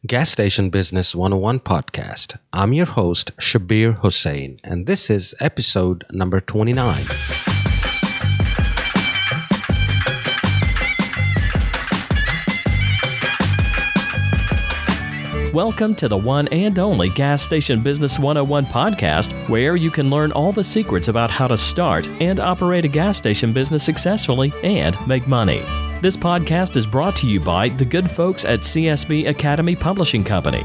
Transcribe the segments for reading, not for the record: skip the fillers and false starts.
Gas Station Business 101 podcast. I'm your host, Shabbir Hussain, and this is episode number 29. Welcome to the one and only Gas Station Business 101 podcast, where you can learn all the secrets about how to start and operate a gas station business successfully and make money. This podcast is brought to you by the good folks at CSB Academy Publishing Company.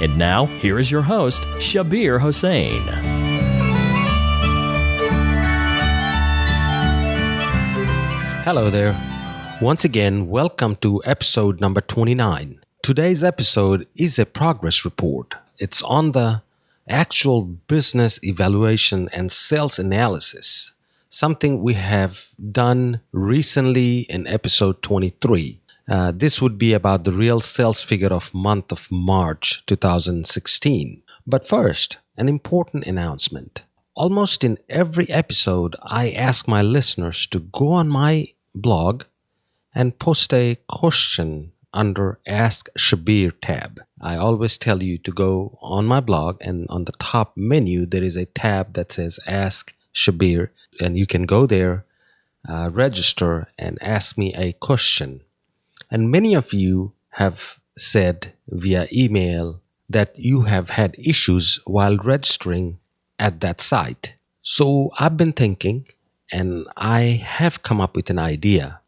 And now, here is your host, Shabbir Hussain. Hello there. Once again, welcome to episode number 29. Today's episode is a progress report. It's on the actual business evaluation and sales analysis, something we have done recently in episode 23. This would be about the real sales figure of month of March 2016. But first, an important announcement. Almost in every episode, I ask my listeners to go on my blog and post a question under Ask Shabbir tab. I always tell you to go on my blog, and on the top menu there is a tab that says Ask Shabbir, and you can go there, register, and ask me a question. And many of you have said via email that you have had issues while registering at that site. So I've been thinking, and I have come up with an idea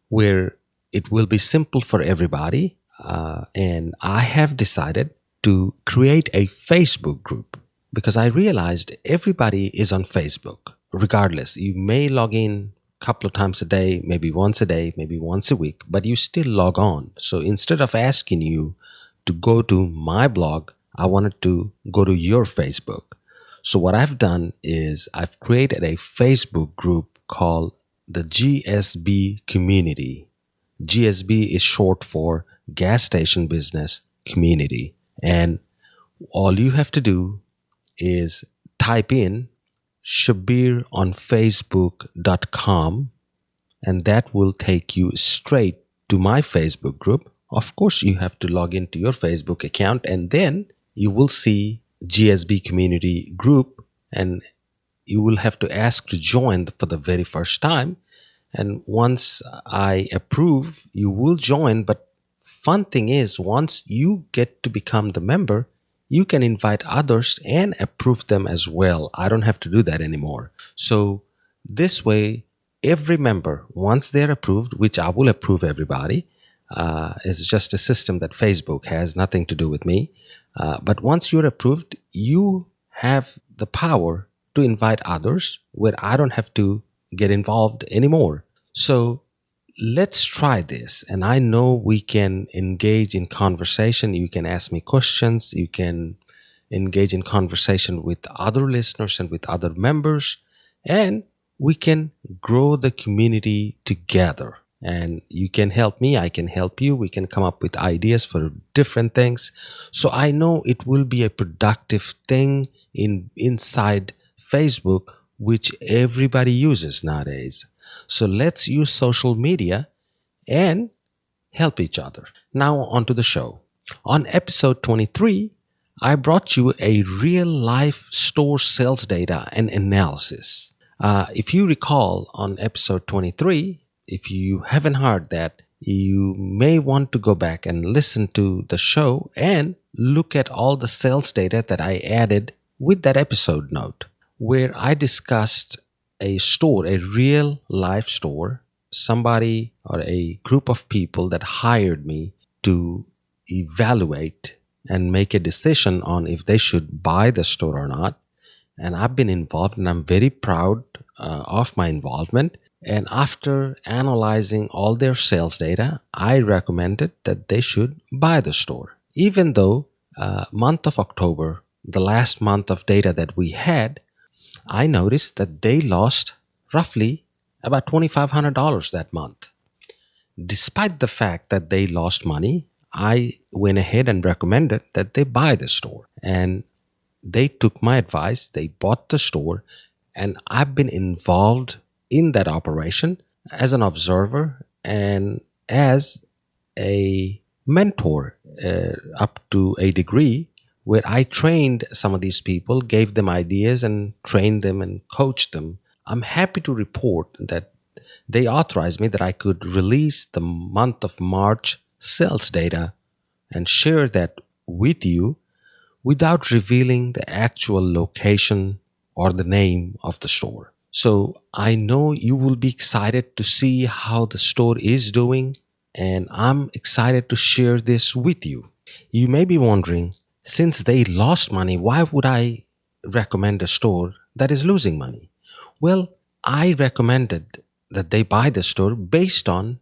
where it will be simple for everybody, and I have decided to create a Facebook group because I realized everybody is on Facebook. Regardless, you may log in a couple of times a day, maybe once a day, maybe once a week, but you still log on. So instead of asking you to go to my blog, I wanted to go to your Facebook. So what I've done is I've created a Facebook group called the GSB Community. GSB is short for Gas Station Business Community. And all you have to do is type in Shabbir on Facebook.com, and that will take you straight to my Facebook group. Of course, you have to log into your Facebook account, and then you will see GSB Community Group, and you will have to ask to join for the very first time. And once I approve, you will join. But fun thing is, once you get to become the member, you can invite others and approve them as well. I don't have to do that anymore. So this way, every member, once they're approved, which I will approve everybody, it's just a system that Facebook has, nothing to do with me. But once you're approved, you have the power to invite others where I don't have to get involved anymore. So let's try this. And I know we can engage in conversation. You can ask me questions. You can engage in conversation with other listeners and with other members. And we can grow the community together. And you can help me. I can help you. We can come up with ideas for different things. So I know it will be a productive thing inside Facebook, which everybody uses nowadays. So let's use social media and help each other. Now on to the show. On episode 23, I brought you a real life store sales data and analysis. If you recall on episode 23, if you haven't heard that, you may want to go back and listen to the show and look at all the sales data that I added with that episode note, where I discussed a store, a real life store, somebody or a group of people that hired me to evaluate and make a decision on if they should buy the store or not. And I've been involved, and I'm very proud of my involvement. And after analyzing all their sales data, I recommended that they should buy the store. Even though month of October, the last month of data that we had, I noticed that they lost roughly about $2,500 that month. Despite the fact that they lost money, I went ahead and recommended that they buy the store. And they took my advice. They bought the store. And I've been involved in that operation as an observer and as a mentor up to a degree where I trained some of these people, gave them ideas and trained them and coached them. I'm happy to report that they authorized me that I could release the month of March sales data and share that with you without revealing the actual location or the name of the store. So I know you will be excited to see how the store is doing, and I'm excited to share this with you. You may be wondering, since they lost money, why would I recommend a store that is losing money? Well, I recommended that they buy the store based on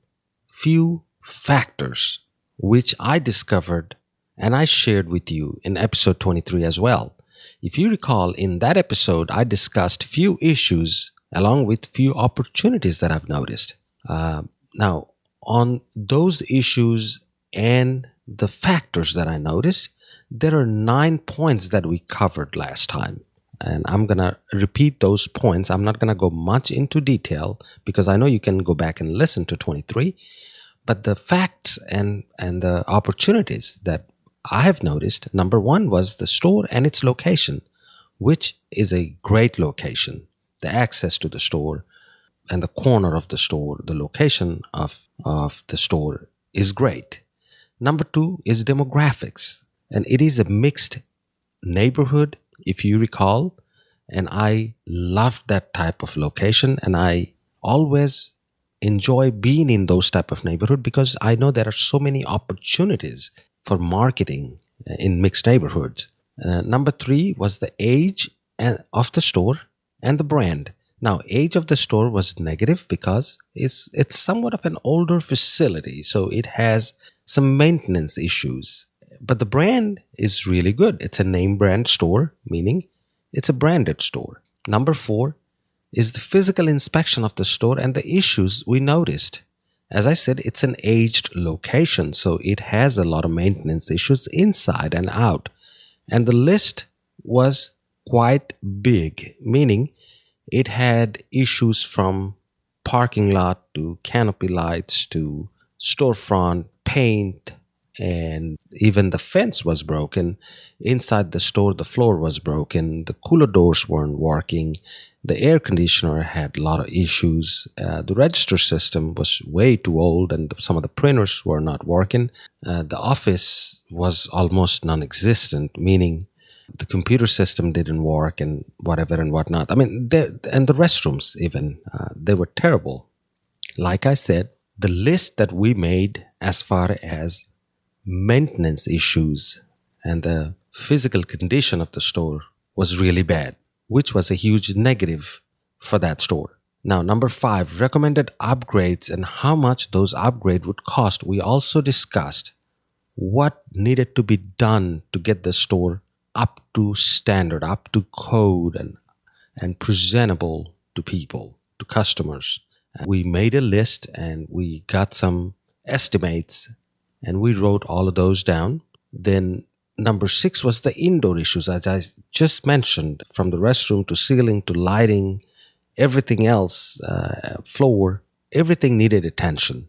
few factors, which I discovered and I shared with you in episode 23 as well. If you recall, in that episode, I discussed few issues along with few opportunities that I've noticed. Now, on those issues and the factors that I noticed, there are 9 points that we covered last time. And I'm going to repeat those points. I'm not going to go much into detail because I know you can go back and listen to 23. But the facts and the opportunities that I have noticed, number one was the store and its location, which is a great location. The access to the store and the corner of the store, the location of the store is great. Number two is demographics. And it is a mixed neighborhood, if you recall. And I loved that type of location. And I always enjoy being in those type of neighborhood because I know there are so many opportunities for marketing in mixed neighborhoods. Number three was the age of the store and the brand. Now, age of the store was negative because it's somewhat of an older facility, so it has some maintenance issues. But the brand is really good. It's a name brand store, meaning it's a branded store. Number four is the physical inspection of the store and the issues we noticed. As I said, it's an aged location, so it has a lot of maintenance issues inside and out. And the list was quite big, meaning it had issues from parking lot to canopy lights to storefront, paint, and even the fence was broken. Inside the store, the floor was broken. The cooler doors weren't working. The air conditioner had a lot of issues. The register system was way too old and some of the printers were not working. The office was almost non-existent, meaning the computer system didn't work and whatever and whatnot. I mean, and the restrooms even, they were terrible. Like I said, the list that we made as far as maintenance issues and the physical condition of the store was really bad, which was a huge negative for that store. Now, number five, recommended upgrades and how much those upgrades would cost. We also discussed what needed to be done to get the store up to standard, up to code and presentable to people, to customers. We made a list and we got some estimates and we wrote all of those down. Then number six was the indoor issues, as I just mentioned, from the restroom to ceiling to lighting, everything else, floor, everything needed attention.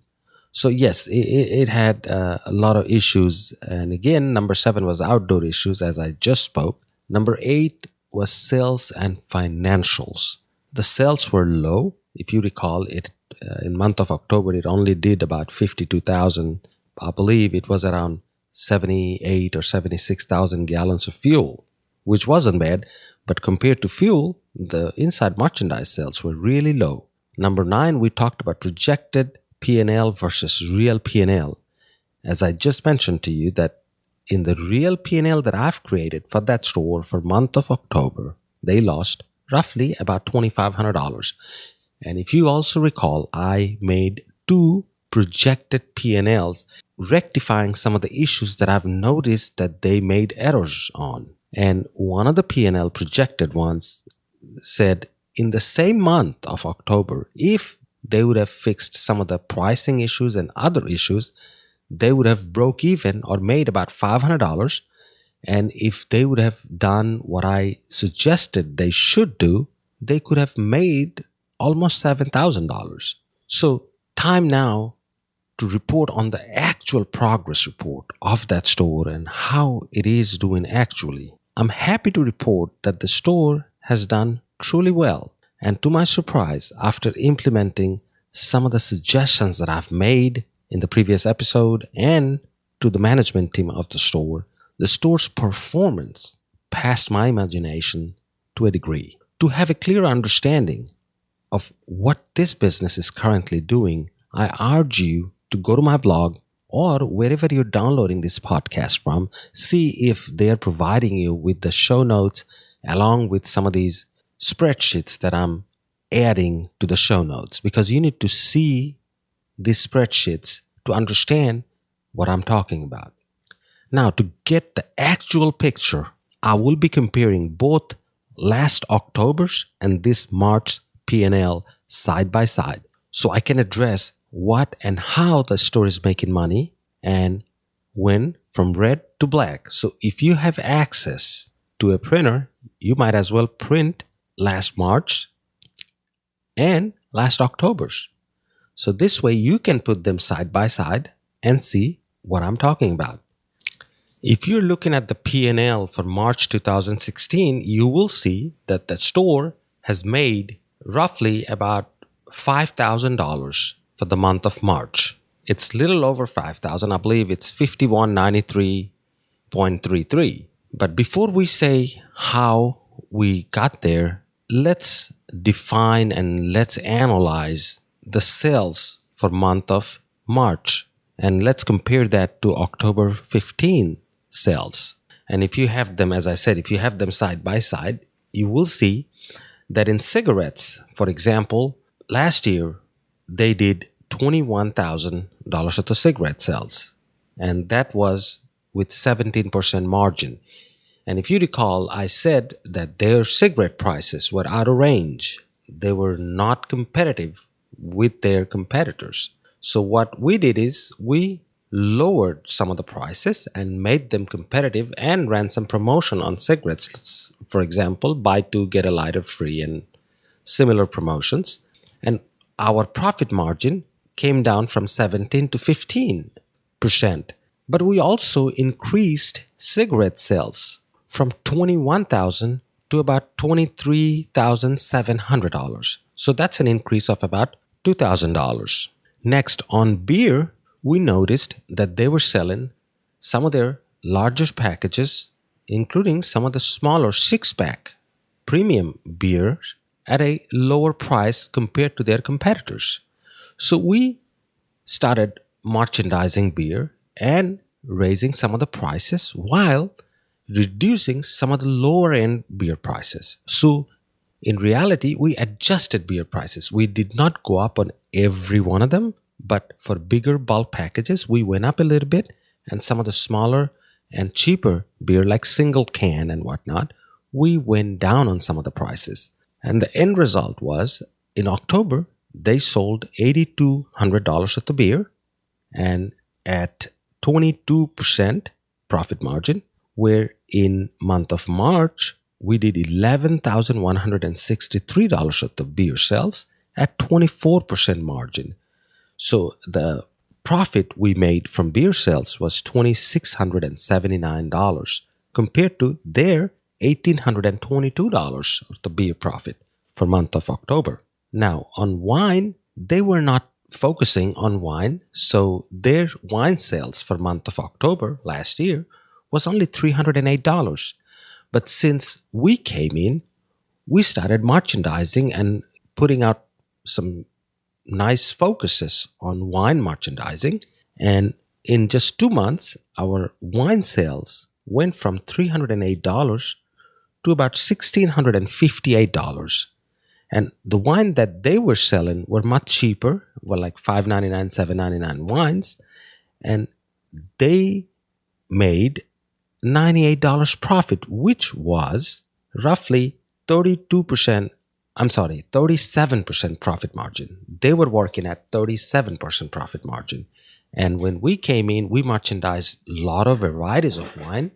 So yes, it had a lot of issues. And again, number seven was outdoor issues, as I just spoke. Number eight was sales and financials. The sales were low. If you recall, it in month of October, it only did about 52,000. I believe it was around 78 or 76,000 gallons of fuel, which wasn't bad. But compared to fuel, the inside merchandise sales were really low. Number nine, we talked about projected P&L versus real P&L. As I just mentioned to you that in the real P&L that I've created for that store for month of October, they lost roughly about $2,500. And if you also recall, I made two projected P&Ls rectifying some of the issues that I've noticed that they made errors on. And one of the P&L projected ones said in the same month of October, if they would have fixed some of the pricing issues and other issues, they would have broke even or made about $500. And if they would have done what I suggested they should do, they could have made almost $7,000. So time now to report on the actual progress report of that store and how it is doing actually. I'm happy to report that the store has done truly well. And to my surprise, after implementing some of the suggestions that I've made in the previous episode and to the management team of the store's performance passed my imagination to a degree. To have a clear understanding of what this business is currently doing, I urge you to go to my blog or wherever you're downloading this podcast from, see if they're providing you with the show notes along with some of these spreadsheets that I'm adding to the show notes, because you need to see these spreadsheets to understand what I'm talking about. Now, to get the actual picture, I will be comparing both last October's and this March P&L side by side, so I can address what and how the store is making money and when from red to black. So if you have access to a printer, you might as well print last March and last October's. So this way you can put them side by side and see what I'm talking about. If you're looking at the P&L for March 2016, you will see that the store has made roughly about $5,000 for the month of March. It's little over 5,000. I believe it's 5193.33. But before we say how we got there, let's define and let's analyze the sales for month of March. And let's compare that to October 15 sales. And if you have them, as I said, if you have them side by side, you will see that in cigarettes, for example, last year they did $21,000 worth of cigarette sales. And that was with 17% margin. And if you recall, I said that their cigarette prices were out of range. They were not competitive with their competitors. So what we did is we lowered some of the prices and made them competitive and ran some promotion on cigarettes. For example, buy two, get a lighter free and similar promotions. And our profit margin came down from 17 to 15%. But we also increased cigarette sales from $21,000 to about $23,700. So that's an increase of about $2,000. Next, on beer, we noticed that they were selling some of their largest packages, including some of the smaller six-pack premium beers at a lower price compared to their competitors. So we started merchandising beer and raising some of the prices while reducing some of the lower end beer prices. So in reality, we adjusted beer prices. We did not go up on every one of them, but for bigger bulk packages, we went up a little bit, and some of the smaller and cheaper beer like single can and whatnot, we went down on some of the prices. And the end result was in October, they sold $8,200 worth of beer and at 22% profit margin, where in month of March, we did $11,163 worth of beer sales at 24% margin. So the profit we made from beer sales was $2,679 compared to their $1,822 of the beer profit for month of October. Now, on wine, they were not focusing on wine, so their wine sales for month of October last year was only $308. But since we came in, we started merchandising and putting out some nice focuses on wine merchandising. And in just 2 months, our wine sales went from $308 to about $1,658. And the wine that they were selling were much cheaper, were like $5.99, $7.99 wines. And they made $98 profit, which was roughly 37% profit margin. They were working at 37% profit margin. And when we came in, we merchandised a lot of varieties of wine.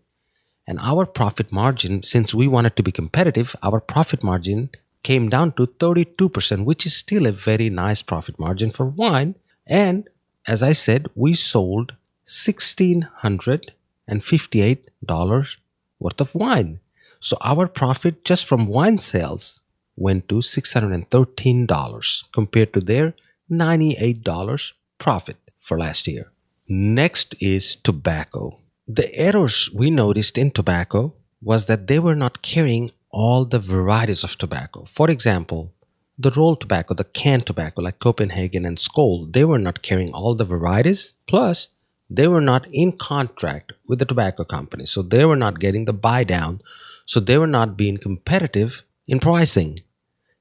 And our profit margin, since we wanted to be competitive, our profit margin came down to 32%, which is still a very nice profit margin for wine. And as I said, we sold $1,658 worth of wine. So our profit just from wine sales went to $613 compared to their $98 profit for last year. Next is tobacco. The errors we noticed in tobacco was that they were not carrying all the varieties of tobacco. For example, the rolled tobacco, the canned tobacco like Copenhagen and Skoal, they were not carrying all the varieties. Plus, they were not in contract with the tobacco company. So they were not getting the buy down. So they were not being competitive in pricing.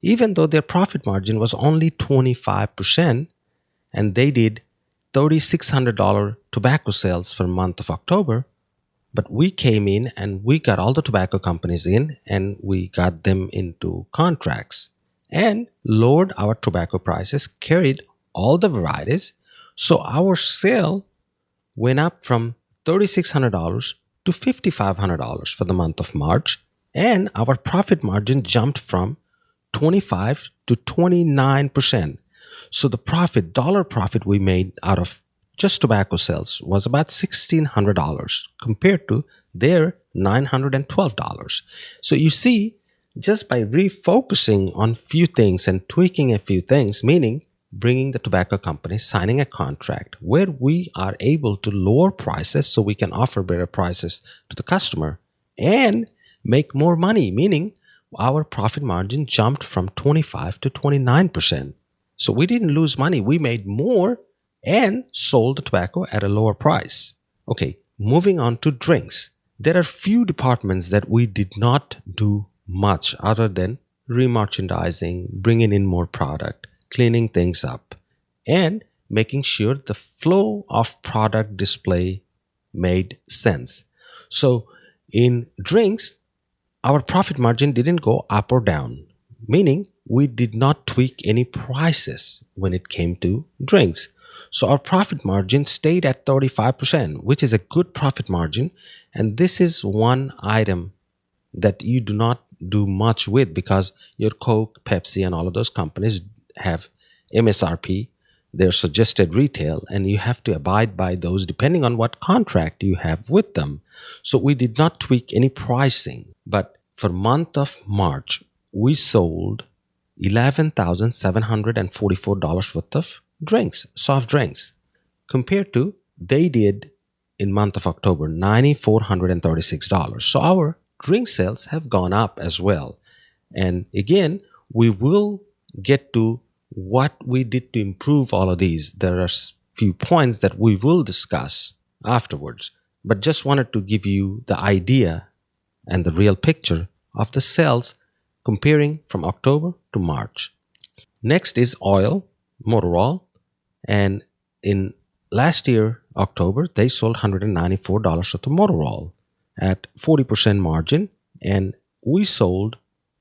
Even though their profit margin was only 25% and they did $3,600 tobacco sales for the month of October, but we came in and we got all the tobacco companies in and we got them into contracts and lowered our tobacco prices, carried all the varieties. So our sale went up from $3,600 to $5,500 for the month of March, and our profit margin jumped from 25 to 29%. So the dollar profit we made out of just tobacco sales was about $1,600 compared to their $912. So you see, just by refocusing on few things and tweaking a few things, meaning bringing the tobacco company, signing a contract where we are able to lower prices so we can offer better prices to the customer and make more money, meaning our profit margin jumped from 25 to 29%. So we didn't lose money. We made more and sold the tobacco at a lower price. Okay, moving on to drinks. There are few departments that we did not do much other than remerchandising, bringing in more product, cleaning things up, and making sure the flow of product display made sense. So in drinks, our profit margin didn't go up or down, meaning we did not tweak any prices when it came to drinks. So our profit margin stayed at 35%, which is a good profit margin. And this is one item that you do not do much with because your Coke, Pepsi, and all of those companies have MSRP, their suggested retail, and you have to abide by those depending on what contract you have with them. So we did not tweak any pricing. But for month of March, we sold $11,744 worth of drinks, soft drinks, compared to they did in month of October, $9,436. So our drink sales have gone up as well. And again, we will get to what we did to improve all of these. There are few points that we will discuss afterwards, but just wanted to give you the idea and the real picture of the sales comparing from October to March. Next is oil, motor oil. And in last year, October, they sold $194 of the motor oil at 40% margin. And we sold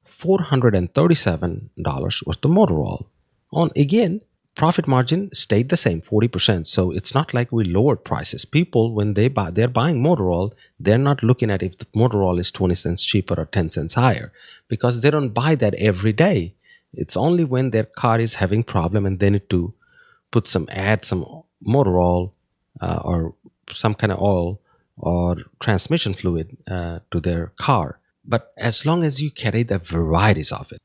$437 worth of motor oil. On again, profit margin stayed the same, 40%. So it's not like we lowered prices. People, when they're buying motor oil, they're not looking at if the motor oil is 20 cents cheaper or 10 cents higher because they don't buy that every day. It's only when their car is having problem and they need to add some motor oil or some kind of oil or transmission fluid to their car. But as long as you carry the varieties of it,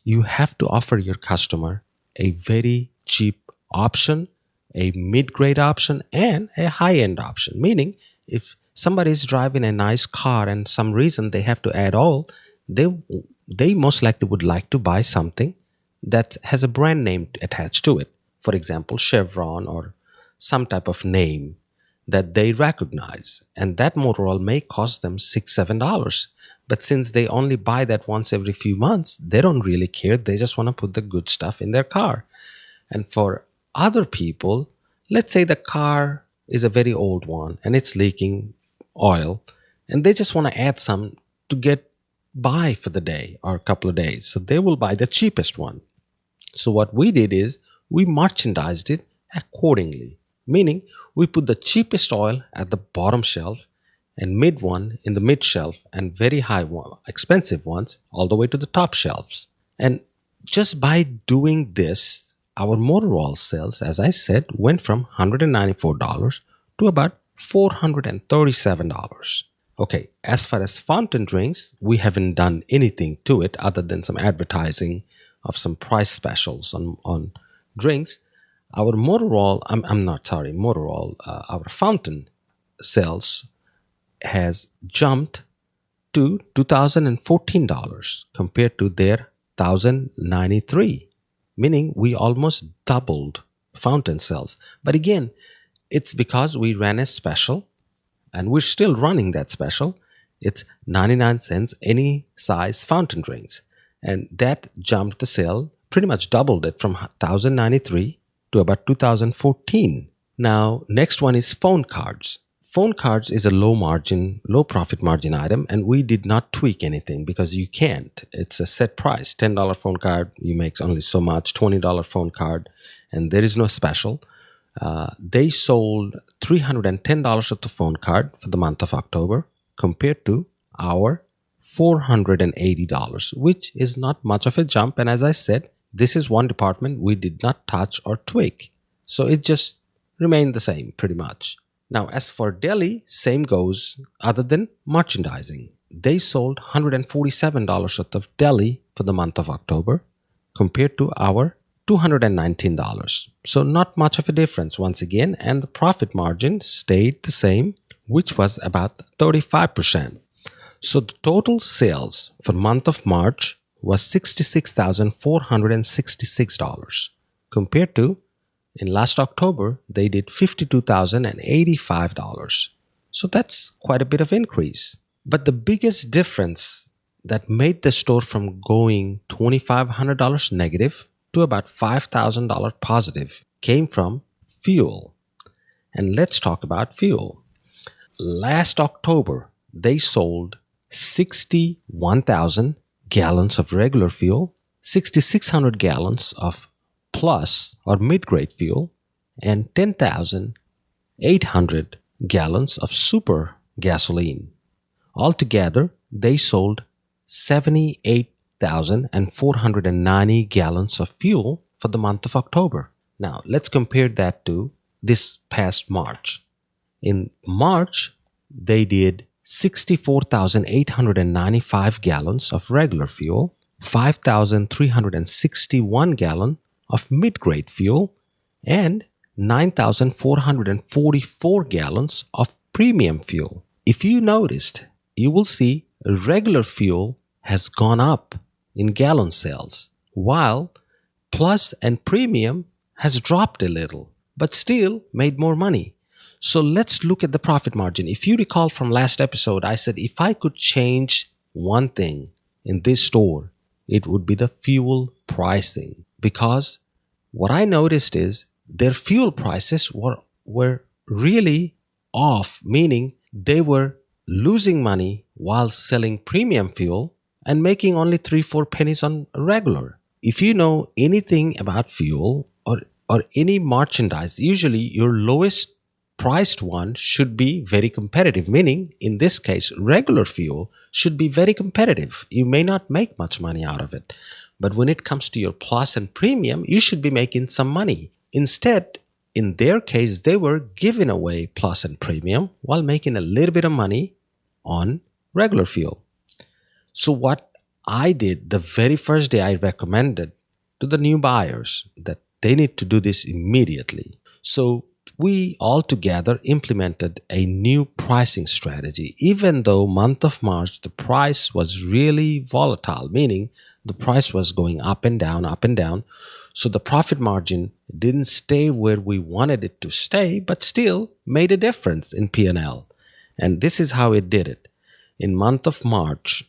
you have to offer your customer a very cheap option, a mid-grade option, and a high-end option. Meaning, if somebody is driving a nice car and some reason they have to add oil, they most likely would like to buy something that has a brand name attached to it. For example, Chevron or some type of name that they recognize. And that motor oil may cost them $6, $7. But since they only buy that once every few months, they don't really care. They just want to put the good stuff in their car. And for other people, let's say the car is a very old one and it's leaking oil, and they just want to add some to get by for the day or a couple of days. So they will buy the cheapest one. So what we did is we merchandised it accordingly, meaning we put the cheapest oil at the bottom shelf and mid one in the mid shelf and very high one, expensive ones all the way to the top shelves. And just by doing this, our motor oil sales, as I said, went from $194 to about $437. Okay, as far as fountain drinks, we haven't done anything to it other than some advertising of some price specials on drinks. Our motor oil, our fountain sales has jumped to $2,014 compared to their $1,093, meaning we almost doubled fountain sales. But again, it's because we ran a special, and we're still running that special. It's 99 cents any size fountain drinks, and that jumped the sale, pretty much doubled it from $1,093 to about $2,014. Now, next one is phone cards. Phone cards is a low profit margin item, and we did not tweak anything because you can't. It's a set price. $10 phone card, you make only so much. $20 phone card, and there is no special. They sold $310 of the phone card for the month of October compared to our $480, which is not much of a jump. And as I said, this is one department we did not touch or tweak. So it just remained the same pretty much. Now, as for deli, same goes other than merchandising. They sold $147 worth of deli for the month of October compared to our $219. So not much of a difference once again, and the profit margin stayed the same, which was about 35%. So the total sales for month of March was $66,466 compared to in last October, they did $52,085. So that's quite a bit of increase. But the biggest difference that made the store from going $2,500 negative to about $5,000 positive came from fuel. And let's talk about fuel. Last October, they sold 61,000 gallons of regular fuel, 6,600 gallons of plus or mid-grade fuel, and 10,800 gallons of super gasoline. Altogether, they sold 78,490 gallons of fuel for the month of October. Now, let's compare that to this past March. In March, they did 64,895 gallons of regular fuel, 5,361 gallons of mid-grade fuel, and 9,444 gallons of premium fuel. If you noticed, you will see regular fuel has gone up in gallon sales, while plus and premium has dropped a little, but still made more money. So let's look at the profit margin. If you recall from last episode, I said if I could change one thing in this store, it would be the fuel pricing. Because what I noticed is their fuel prices were really off, meaning they were losing money while selling premium fuel and making only 3-4 pennies on regular. If you know anything about fuel or any merchandise, usually your lowest priced one should be very competitive, meaning in this case, regular fuel should be very competitive. You may not make much money out of it. But when it comes to your plus and premium, you should be making some money. Instead, in their case, they were giving away plus and premium while making a little bit of money on regular fuel. So what I did the very first day, I recommended to the new buyers that they need to do this immediately. So we all together implemented a new pricing strategy. Even though month of March, the price was really volatile, meaning the price was going up and down, up and down. So the profit margin didn't stay where we wanted it to stay, but still made a difference in P&L. And this is how it did it. In month of March,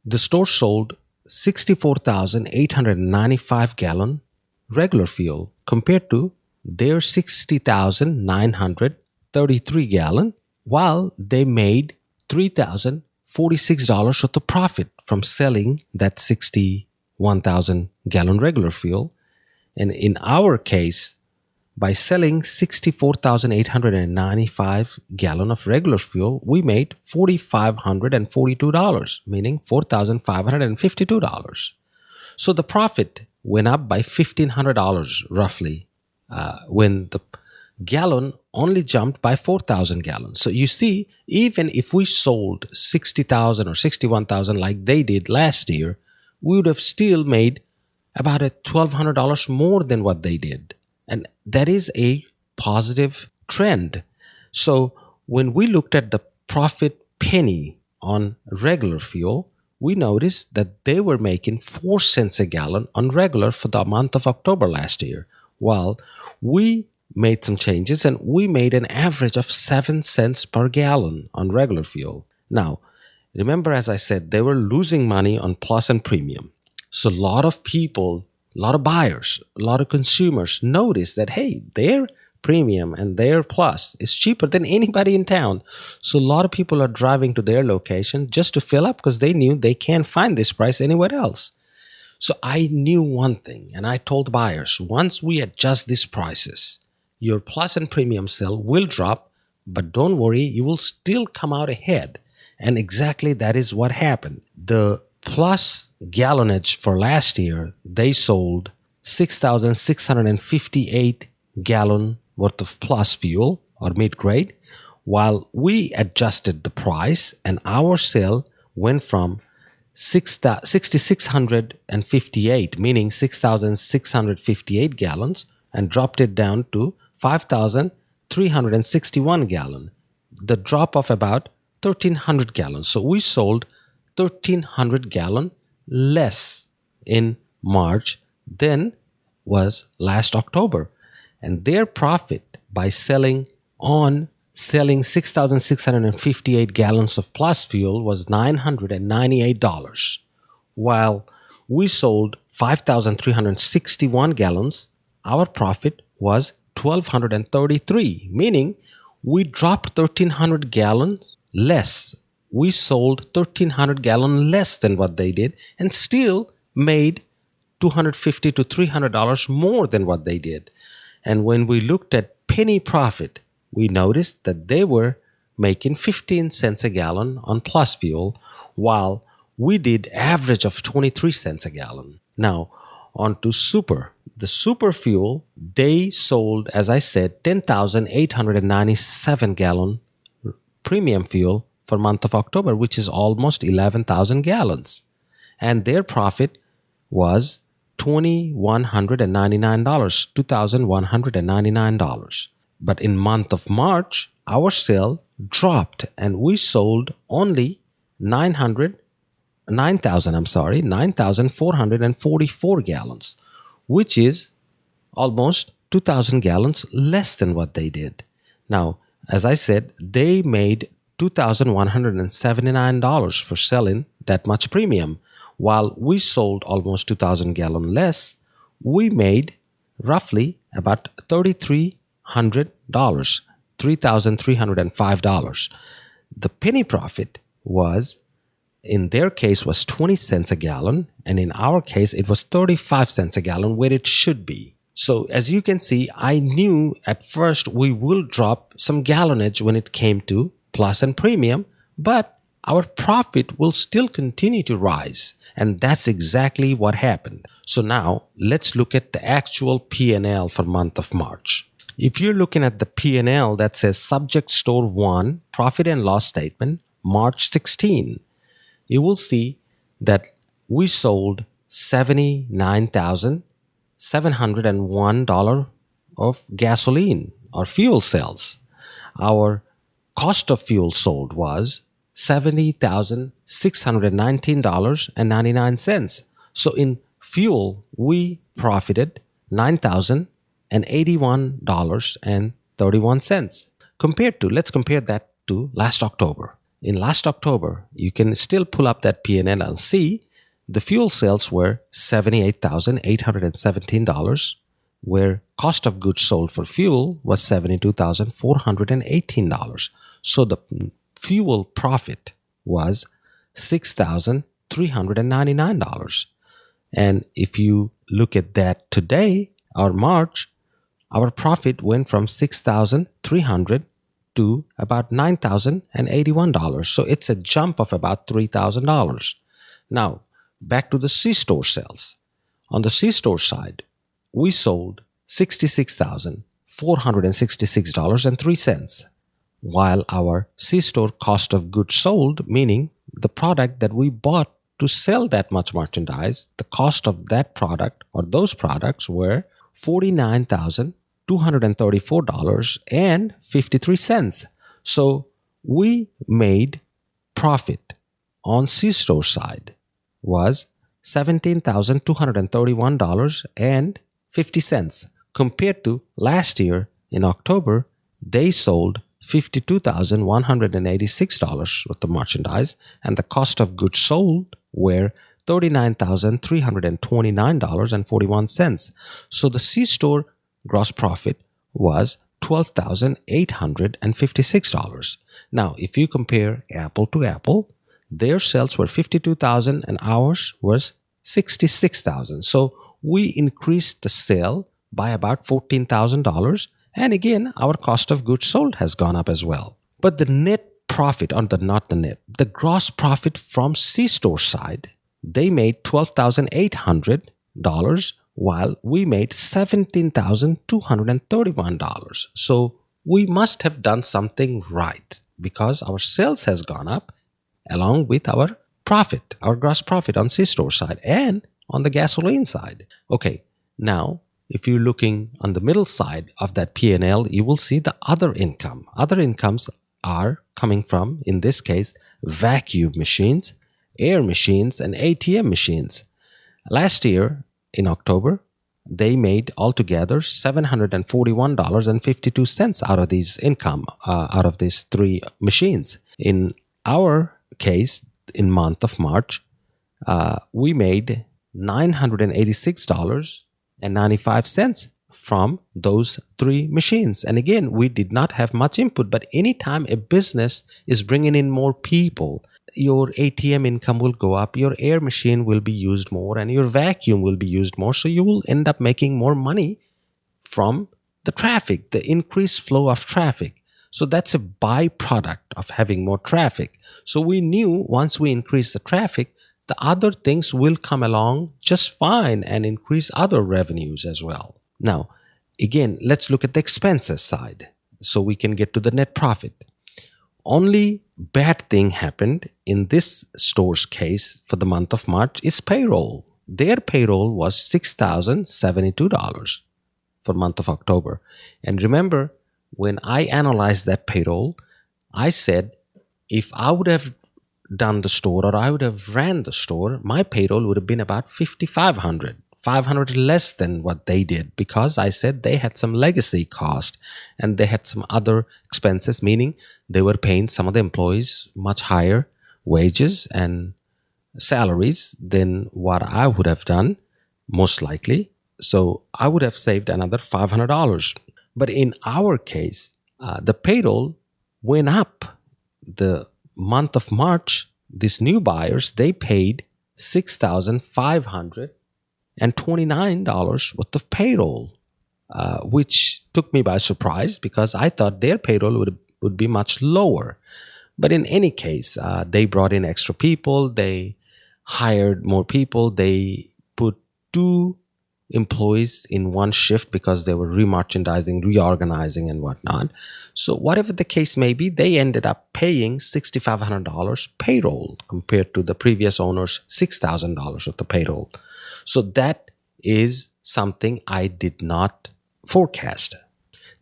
the store sold 64,895 gallon regular fuel compared to their 60,933 gallon, while they made $3,046 worth of profit from selling that 61,000 gallon regular fuel. And in our case, by selling 64,895 gallon of regular fuel, we made $4,542, meaning $4,552. So the profit went up by $1,500 roughly, when the gallon only jumped by 4,000 gallons. So you see, even if we sold 60,000 or 61,000 like they did last year, we would have still made about $1,200 more than what they did. And that is a positive trend. So when we looked at the profit penny on regular fuel, we noticed that they were making 4 cents a gallon on regular for the month of October last year, while we made some changes and we made an average of 7 cents per gallon on regular fuel. Now, remember, as I said, they were losing money on plus and premium. So a lot of people, a lot of buyers, a lot of consumers noticed that, hey, their premium and their plus is cheaper than anybody in town. So a lot of people are driving to their location just to fill up because they knew they can't find this price anywhere else. So I knew one thing, and I told buyers, once we adjust these prices, your plus and premium sale will drop, but don't worry, you will still come out ahead. And exactly that is what happened. The plus gallonage for last year, they sold 6,658 gallon worth of plus fuel or mid-grade, while we adjusted the price and our sale went from 6,658, meaning 6,658 gallons, and dropped it down to 5,361 gallon. The drop of about 1,300 gallons. So we sold 1,300 gallon less in March than was last October. And their profit by selling 6,658 gallons of plus fuel was $998, while we sold 5,361 gallons. Our profit was $1,233, meaning we dropped 1,300 gallons less. We sold 1,300 gallons less than what they did and still made $250 to $300 more than what they did. And when we looked at penny profit, we noticed that they were making 15 cents a gallon on plus fuel, while we did average of 23 cents a gallon. Now, on to super. The super fuel, they sold, as I said, 10,897 gallon premium fuel for month of October, which is almost 11,000 gallons. And their profit was $2,199. But in month of March, our sale dropped and we sold only 9,444 gallons, which is almost 2,000 gallons less than what they did. Now, as I said, they made $2,179 for selling that much premium. While we sold almost 2,000 gallons less, we made roughly about $3,300, $3,305. The penny profit was, in their case, was 20 cents a gallon, and in our case, it was 35 cents a gallon, where it should be. So as you can see, I knew at first we will drop some gallonage when it came to plus and premium, but our profit will still continue to rise. And that's exactly what happened. So now let's look at the actual P&L for month of March. If you're looking at the P&L that says Subject Store 1, Profit and Loss Statement, March 16, you will see that we sold $79,701 of gasoline or fuel sales. Our cost of fuel sold was $70,619.99. So in fuel, we profited $9,081.31 let's compare that to last October. In last October, you can still pull up that P&L and see the fuel sales were $78,817, where cost of goods sold for fuel was $72,418. So the fuel profit was $6,399. And if you look at that today, or March, our profit went from $6,300 to about $9,081. So it's a jump of about $3,000. Now, back to the C-store sales. On the C-store side, we sold $66,466.03, while our C-store cost of goods sold, meaning the product that we bought to sell that much merchandise, the cost of that product or those products were $49,234.53. So we made profit on C-store side was $17,231.50 compared to last year in October. They sold $52,186 worth of merchandise, and the cost of goods sold were $39,329.41. So the C-store gross profit was $12,856. Now, if you compare apple to apple, their sales were $52,000 and ours was $66,000. So we increased the sale by about $14,000. And again, our cost of goods sold has gone up as well. But the net profit, the gross profit from C-store side, they made $12,800 while we made $17,231. So we must have done something right because our sales has gone up along with our profit, our gross profit on C-store side and on the gasoline side. Okay, now if you're looking on the middle side of that P&L, you will see the other income. Other incomes are coming from, in this case, vacuum machines, air machines, and ATM machines. Last year, in October, they made altogether $741.52 out of these income, out of these three machines. In our case, in month of March, we made $986.95 from those three machines. And again, we did not have much input, but anytime a business is bringing in more people, your ATM income will go up, your air machine will be used more, and your vacuum will be used more. So you will end up making more money from the traffic, the increased flow of traffic. So that's a byproduct of having more traffic. So we knew once we increase the traffic, the other things will come along just fine and increase other revenues as well. Now, again, let's look at the expenses side so we can get to the net profit. Only bad thing happened in this store's case for the month of March is payroll. Their payroll was $6,072 for the month of October. And remember, when I analyzed that payroll, I said, if I would have done the store or I would have ran the store, my payroll would have been about $5,500, $500 less than what they did, because I said they had some legacy cost and they had some other expenses, meaning they were paying some of the employees much higher wages and salaries than what I would have done, most likely. So I would have saved another $500. But in our case, the payroll went up. The month of March, these new buyers, they paid $6,529 worth of payroll, which took me by surprise because I thought their payroll would be much lower. But in any case, they brought in extra people, they hired more people, they put 2 employees in one shift because they were remerchandising, reorganizing and whatnot. So whatever the case may be, they ended up paying $6,500 payroll compared to the previous owner's $6,000 of the payroll. So that is something I did not forecast.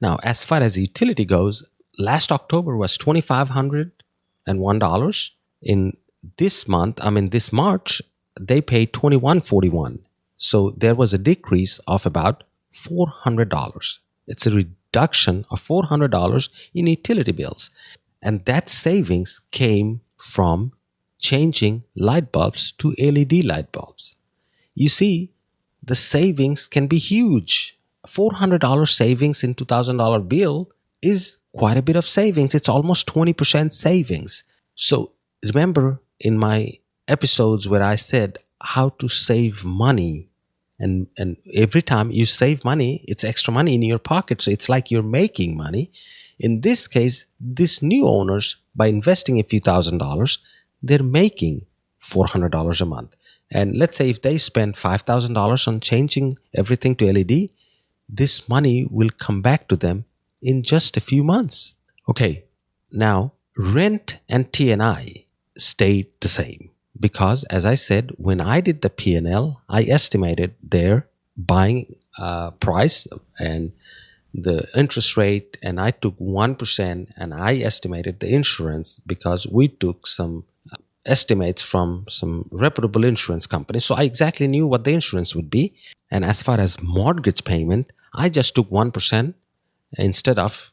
Now, as far as utility goes, last October was $2,501. In this month, this March, they paid $2,141. So there was a decrease of about $400. It's a reduction of $400 in utility bills. And that savings came from changing light bulbs to LED light bulbs. You see, the savings can be huge. $400 savings in $2,000 bill is quite a bit of savings. It's almost 20% savings. So remember in my episodes where I said how to save money, and every time you save money, it's extra money in your pocket. So it's like you're making money. In this case, these new owners, by investing a few $1,000s, they're making $400 a month. And let's say if they spend $5,000 on changing everything to LED, this money will come back to them in just a few months. Okay, now rent and T&I stayed the same because, as I said, when I did the P&L, I estimated their buying price and the interest rate, and I took 1%, and I estimated the insurance because we took some estimates from some reputable insurance companies. So I exactly knew what the insurance would be. And as far as mortgage payment, I just took 1% instead of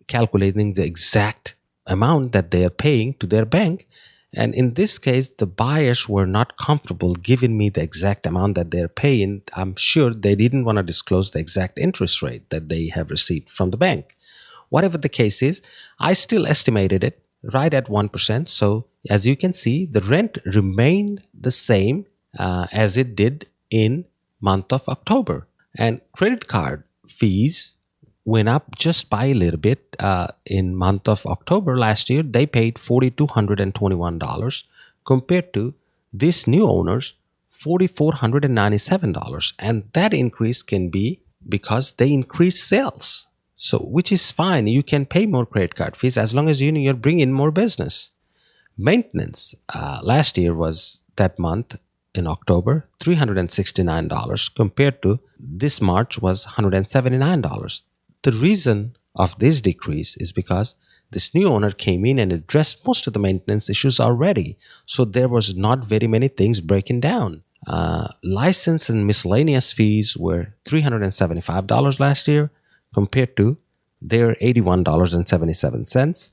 calculating the exact amount that they are paying to their bank. And in this case, the buyers were not comfortable giving me the exact amount that they're paying. I'm sure they didn't want to disclose the exact interest rate that they have received from the bank. Whatever the case is, I still estimated it right at 1%. So as you can see, the rent remained the same as it did in month of October. And credit card fees went up just by a little bit. In month of October last year, they paid $4,221 compared to this new owners $4,497. And that increase can be because they increased sales. So, which is fine. You can pay more credit card fees as long as you're bringing more business. Maintenance last year was that month in October $369 compared to this March was $179. The reason of this decrease is because this new owner came in and addressed most of the maintenance issues already. So there was not very many things breaking down. License and miscellaneous fees were $375 last year compared to their $81.77.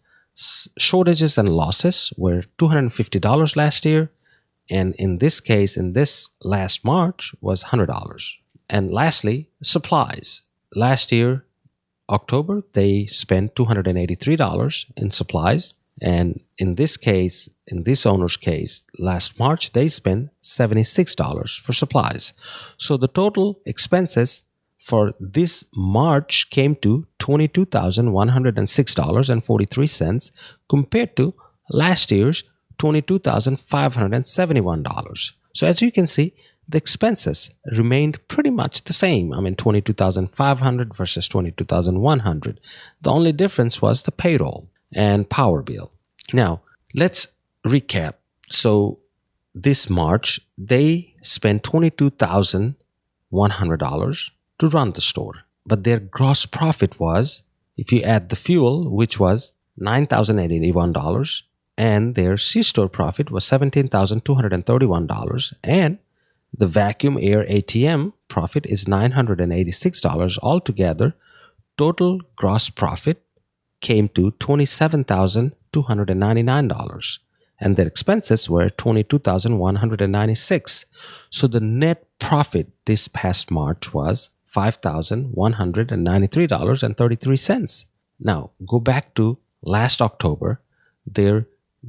Shortages and losses were $250 last year. And in this case, in this last March, was $100. And lastly, supplies. Last year, October, they spent $283 in supplies. And in this case, in this owner's case, last March, they spent $76 for supplies. So the total expenses for this March came to $22,106.43 compared to last year's $22,571. So as you can see, the expenses remained pretty much the same. I mean, $22,500 versus $22,100. The only difference was the payroll and power bill. Now, let's recap. So this March, they spent $22,100 to run the store. But their gross profit was, if you add the fuel, which was $9,081, and their C-store profit was $17,231, and the vacuum air ATM profit is $986 altogether. Total gross profit came to $27,299, and their expenses were $22,196. So the net profit this past March was $5,193.33. Now, go back to last October. Their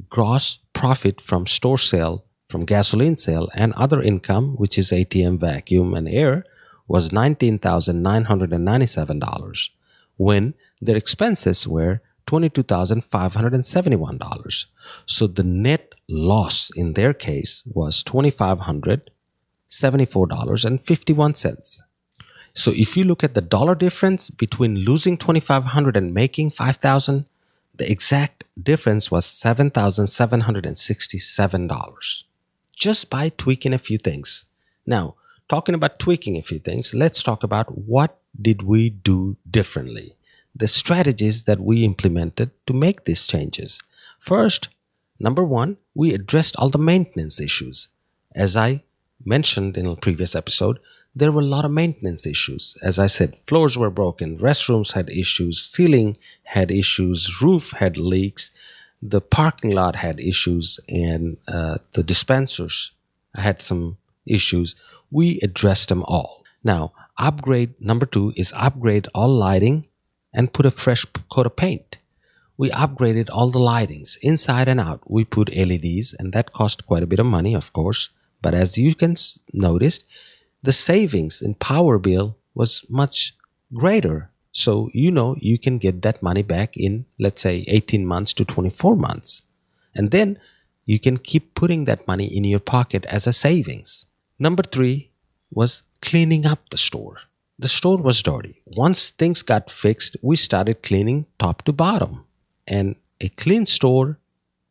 gross profit from store sale, from gasoline sale, and other income, which is ATM, vacuum, and air, was $19,997, when their expenses were $22,571. So the net loss in their case was $2,574.51. So if you look at the dollar difference between losing $2,500 and making $5,000, the exact difference was $7,767 just by tweaking a few things. Now, talking about tweaking a few things, let's talk about what did we do differently, the strategies that we implemented to make these changes. First, number one, we addressed all the maintenance issues. As I mentioned in a previous episode, there were a lot of maintenance issues. As I said, floors were broken, restrooms had issues, ceiling had issues, roof had leaks, the parking lot had issues, and the dispensers had some issues. We addressed them all. Now, number two is upgrade all lighting and put a fresh coat of paint. We upgraded all the lightings inside and out. We put LEDs, and that cost quite a bit of money, of course. But as you can notice, the savings in power bill was much greater. So, you can get that money back in, let's say, 18 months to 24 months. And then you can keep putting that money in your pocket as a savings. Number 3 was cleaning up the store. The store was dirty. Once things got fixed, we started cleaning top to bottom. And a clean store,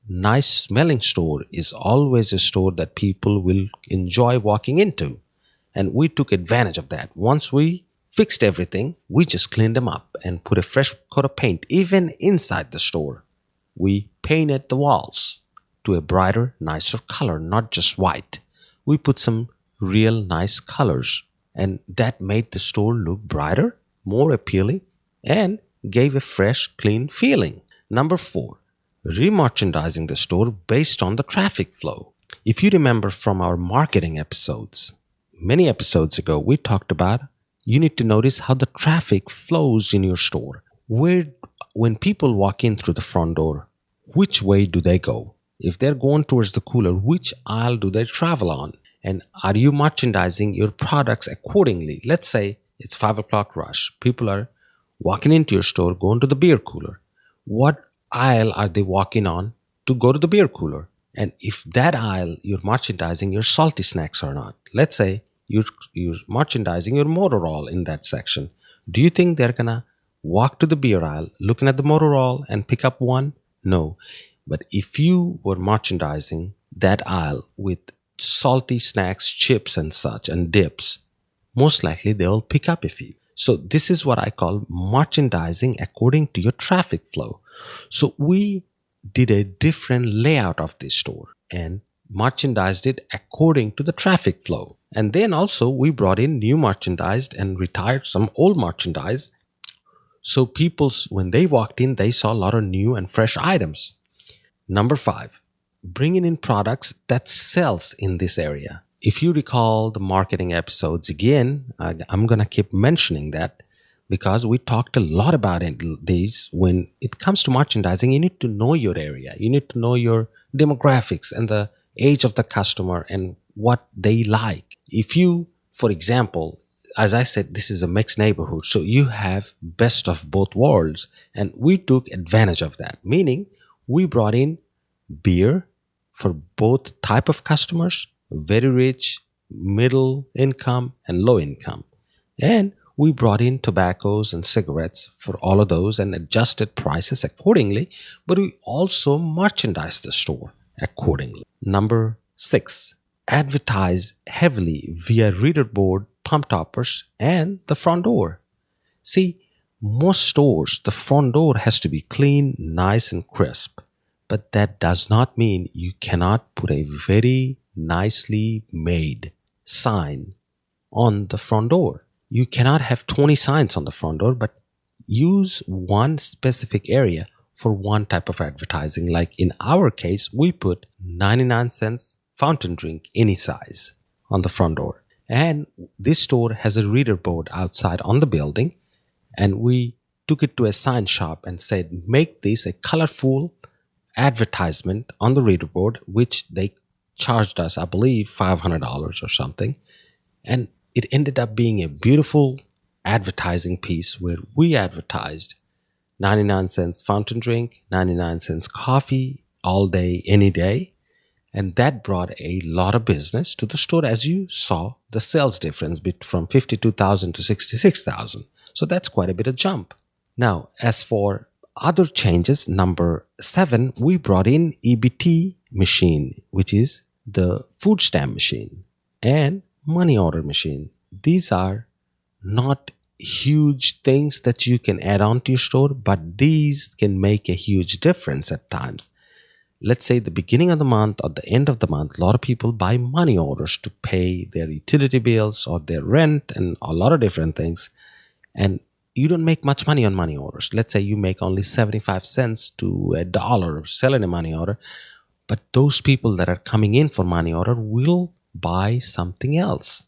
nice smelling store, is always a store that people will enjoy walking into. And we took advantage of that. Once we fixed everything, we just cleaned them up and put a fresh coat of paint, even inside the store. We painted the walls to a brighter, nicer color, not just white. We put some real nice colors, and that made the store look brighter, more appealing, and gave a fresh, clean feeling. Number 4, remerchandising the store based on the traffic flow. If you remember from our marketing episodes, many episodes ago, we talked about you need to notice how the traffic flows in your store. When people walk in through the front door, which way do they go? If they're going towards the cooler, which aisle do they travel on? And are you merchandising your products accordingly? Let's say it's 5 o'clock rush. People are walking into your store, going to the beer cooler. What aisle are they walking on to go to the beer cooler? And if that aisle you're merchandising your salty snacks or not, let's say you're merchandising your motor oil in that section. Do you think they're going to walk to the beer aisle looking at the motor oil and pick up one? No. But if you were merchandising that aisle with salty snacks, chips and such, and dips, most likely they'll pick up a few. So this is what I call merchandising according to your traffic flow. So we did a different layout of this store and merchandised it according to the traffic flow. And then also we brought in new merchandise and retired some old merchandise. So people, when they walked in, they saw a lot of new and fresh items. Number 5, bringing in products that sells in this area. If you recall the marketing episodes, again, I'm going to keep mentioning that because we talked a lot about these. When it comes to merchandising, you need to know your area. You need to know your demographics and the age of the customer and what they like. If you, for example, as I said, this is a mixed neighborhood, so you have best of both worlds. And we took advantage of that, meaning we brought in beer for both type of customers, very rich, middle income, and low income. And we brought in tobaccos and cigarettes for all of those and adjusted prices accordingly, but we also merchandised the store accordingly. Number 6, advertise heavily via reader board, pump toppers, and the front door. See, most stores, the front door has to be clean, nice, and crisp. But that does not mean you cannot put a very nicely made sign on the front door. You cannot have 20 signs on the front door, but use one specific area for one type of advertising. Like in our case, we put 99 cents fountain drink any size on the front door. And this store has a reader board outside on the building. And we took it to a sign shop and said, make this a colorful advertisement on the reader board, which they charged us, I believe, $500 or something. And it ended up being a beautiful advertising piece where we advertised 99 cents fountain drink, 99 cents coffee, all day, any day. And that brought a lot of business to the store. As you saw, the sales difference from 52,000 to 66,000. So that's quite a bit of jump. Now, as for other changes, number 7, we brought in EBT machine, which is the food stamp machine, and money order machine. These are not huge things that you can add on to your store, but these can make a huge difference at times. Let's say the beginning of the month or the end of the month, a lot of people buy money orders to pay their utility bills or their rent and a lot of different things. And you don't make much money on money orders. Let's say you make only 75 cents to $1 selling a money order. But those people that are coming in for money order will buy something else.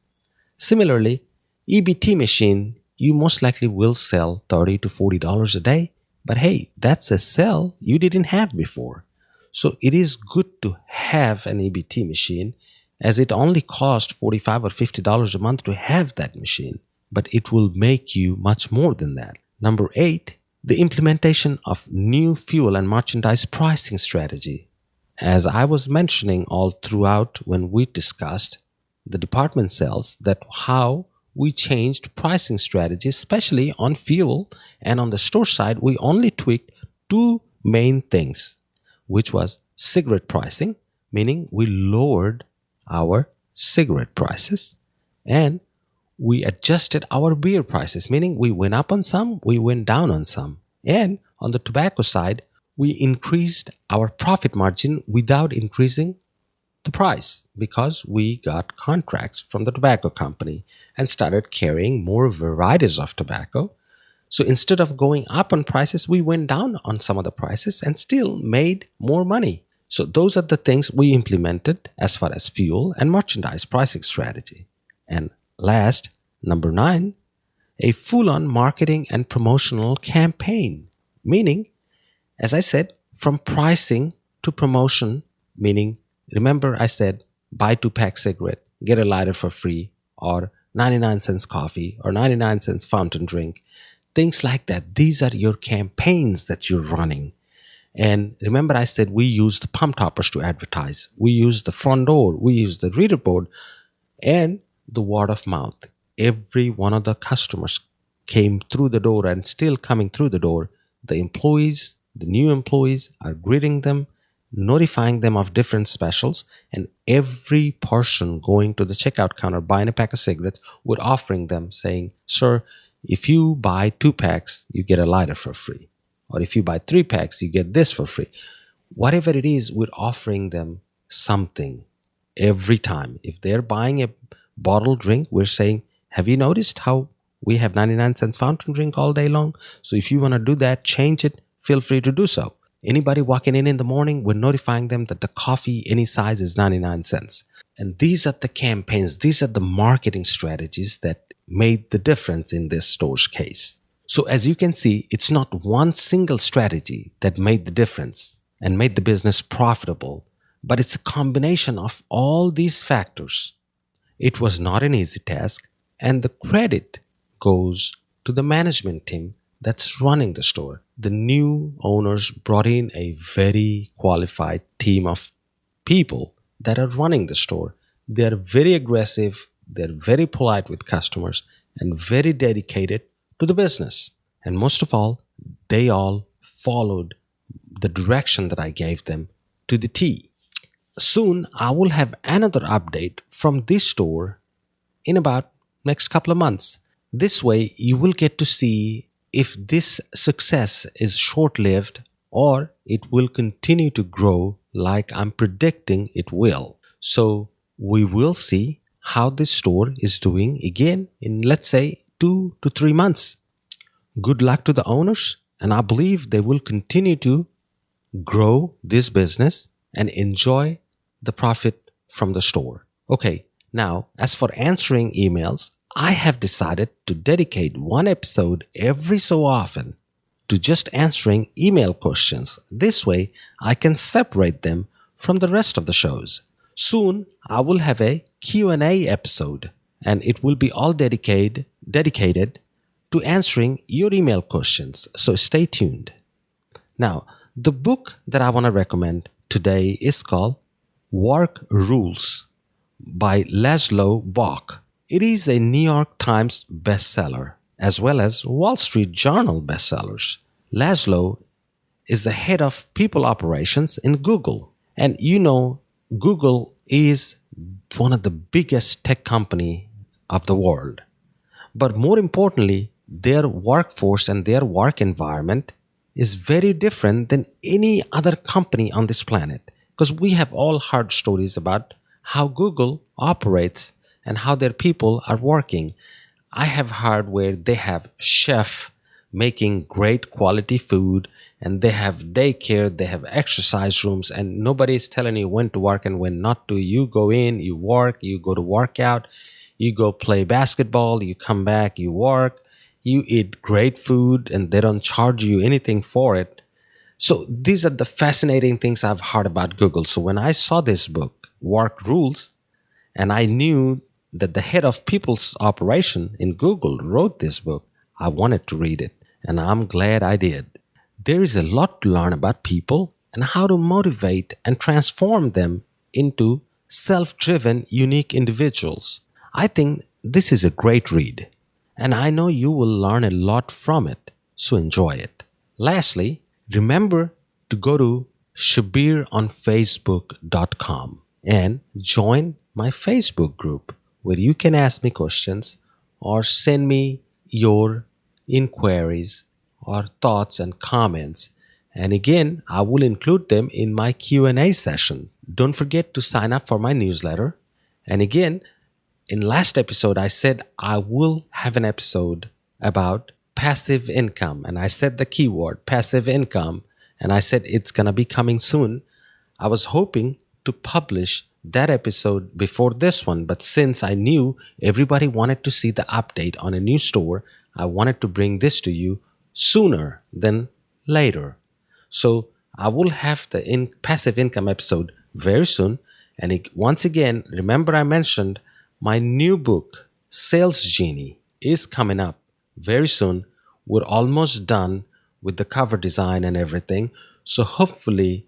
Similarly, EBT machine, you most likely will sell $30 to $40 a day. But hey, that's a sell you didn't have before. So it is good to have an EBT machine, as it only costs $45 or $50 a month to have that machine. But it will make you much more than that. Number 8, the implementation of new fuel and merchandise pricing strategy. as I was mentioning all throughout when we discussed the department sales, that how we changed pricing strategy, especially on fuel, and on the store side, we only tweaked two main things, which was cigarette pricing, meaning we lowered our cigarette prices, and we adjusted our beer prices, meaning we went up on some, we went down on some. And on the tobacco side, we increased our profit margin without increasing the price, because we got contracts from the tobacco company and started carrying more varieties of tobacco. So instead of going up on prices, we went down on some of the prices and still made more money. So those are the things we implemented as far as fuel and merchandise pricing strategy. And last, number 9, a full-on marketing and promotional campaign, meaning, as I said, from pricing to promotion, meaning, remember I said buy 2-pack cigarette, get a lighter for free, or 99 cents coffee, or 99 cents fountain drink, things like that. These are your campaigns that you're running. And remember I said we use the pump toppers to advertise. We use the front door, we use the reader board, and the word of mouth. Every one of the customers came through the door and still coming through the door. The employees, the new employees are greeting them, notifying them of different specials, and every person going to the checkout counter buying a pack of cigarettes would offering them saying, sir, if you buy 2 packs, you get a lighter for free. Or if you buy 3 packs, you get this for free. Whatever it is, we're offering them something every time. If they're buying a bottled drink, we're saying, have you noticed how we have 99 cents fountain drink all day long? So if you want to do that, change it, feel free to do so. Anybody walking in the morning, we're notifying them that the coffee, any size, is 99 cents. And these are the campaigns, these are the marketing strategies that made the difference in this store's case. So as you can see, it's not one single strategy that made the difference and made the business profitable, but it's a combination of all these factors. It was not an easy task, and the credit goes to the management team that's running the store. The new owners brought in a very qualified team of people that are running the store. They're very aggressive, they're very polite with customers, and very dedicated to the business. And most of all, they all followed the direction that I gave them to the T. Soon, I will have another update from this store in about next couple of months. This way, you will get to see if this success is short-lived or it will continue to grow like I'm predicting it will. So we will see how this store is doing again in, let's say, 2 to 3 months. Good luck to the owners, and I believe they will continue to grow this business and enjoy the profit from the store. Okay, now as for answering emails, I have decided to dedicate one episode every so often to just answering email questions. This way, I can separate them from the rest of the shows. Soon, I will have a Q&A episode, and it will be all dedicated to answering your email questions. So stay tuned. Now, the book that I want to recommend today is called Work Rules by Laszlo Bock. It is a New York Times bestseller as well as Wall Street Journal bestsellers. Laszlo is the head of people operations in Google. And you know, Google is one of the biggest tech companies of the world. But more importantly, their workforce and their work environment is very different than any other company on this planet. Because we have all heard stories about how Google operates and how their people are working. I have heard where they have chef making great quality food, and they have daycare, they have exercise rooms, and nobody is telling you when to work and when not to. You go in, you work, you go to workout, you go play basketball, you come back, you work, you eat great food, and they don't charge you anything for it. So these are the fascinating things I've heard about Google. So when I saw this book, Work Rules, and I knew that the head of people's operation in Google wrote this book, I wanted to read it, and I'm glad I did. There is a lot to learn about people and how to motivate and transform them into self-driven, unique individuals. I think this is a great read, and I know you will learn a lot from it, so enjoy it. Lastly, remember to go to ShabirOnFacebook.com and join my Facebook group where you can ask me questions or send me your inquiries or thoughts and comments. And again, I will include them in my Q&A session. Don't forget to sign up for my newsletter. And again, in last episode, I said I will have an episode about passive income. And I said the keyword passive income. And I said it's going to be coming soon. I was hoping to publish that episode before this one. But since I knew everybody wanted to see the update on a new store, I wanted to bring this to you sooner than later. So I will have the passive income episode very soon. And once again, remember I mentioned my new book, Sales Genie, is coming up very soon. We're almost done with the cover design and everything. So hopefully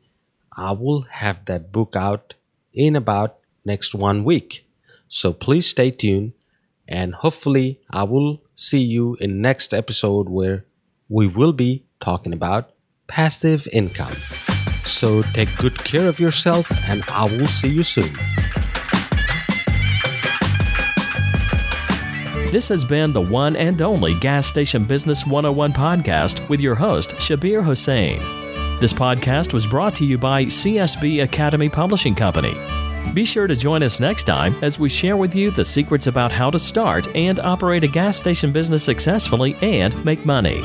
I will have that book out in about next 1 week. So please stay tuned, and hopefully I will see you in next episode where we will be talking about passive income. So take good care of yourself, and I will see you soon. This has been the one and only Gas Station Business 101 podcast with your host, Shabbir Hossein. This podcast was brought to you by CSB Academy Publishing Company. Be sure to join us next time as we share with you the secrets about how to start and operate a gas station business successfully and make money.